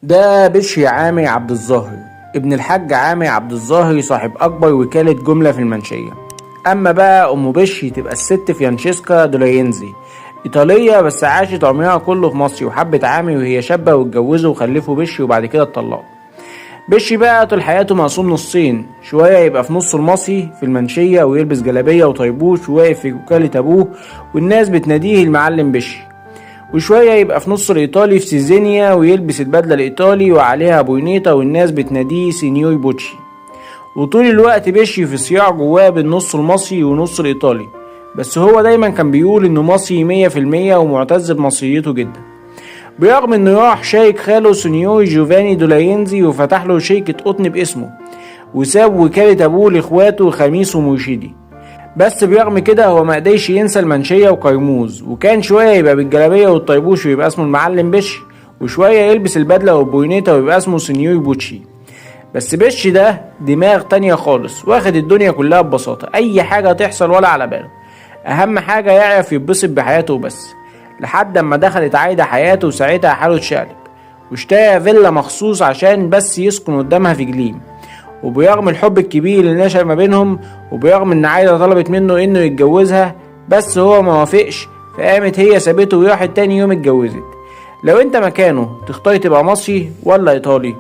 ده بشري عامر عبد الظاهر ابن الحاج عامر عبد الظاهر صاحب أكبر وكالة جملة في المنشية. أما بقى أم بشري تبقى الست فرانشيسكا دولارينزي، إيطالية بس عاشت عمرها كله في مصر، وحبت عامر وهي شابة واتجوزوا وخلفوا بشري وبعد كده اتطلقوا. بشري بقى طول حياته مقسوم نصين، شوية يبقى في نصه المصري في المنشية ويلبس جلابية وطيبوش وواقف في وكالة أبوه والناس بتناديه المعلم بشري، وشوية يبقى في نص الإيطالي في سيزينيا ويلبس البدلة الإيطالي وعليها بوينيطة والناس بتناديه سينيور بوتشي. وطول الوقت بشري في صراع جواه بين نص المصري ونص الإيطالي، بس هو دايما كان بيقول إنه مصري 100% ومعتز بمصريته جدا، برغم إنه راح شارك خاله سينيور جوفاني دولارينزي وفتح له شركة قطن باسمه، وساب وكالة أبوه لإخواته خميس ومرشدي. بس برغم كده هو ما قدرش ينسى المنشية وقرموز، وكان شوية يبقى بالجلابية والطيبوش ويبقى اسمه المعلم بشري، وشوية يلبس البدلة والبوينيطة ويبقى اسمه سينيور بوتشي. بس بشري ده دماغ تانية خالص، واخد الدنيا كلها ببساطة، أي حاجة تحصل ولا على باله، أهم حاجة يعرف يتبسط بحياته وبس. لحد اما دخلت عايدة حياته وساعتها حاله اتشقلب، واشترى فيلا مخصوص عشان بس يسكن قدامها في جليم. وبرغم الحب الكبير اللي نشأ ما بينهم، وبرغم ان عايدة طلبت منه انه يتجوزها بس هو ما وافقش، فقامت هي سابته وراحت تاني يوم اتجوزت. لو انت مكانه تختار تبقى مصري ولا ايطالي؟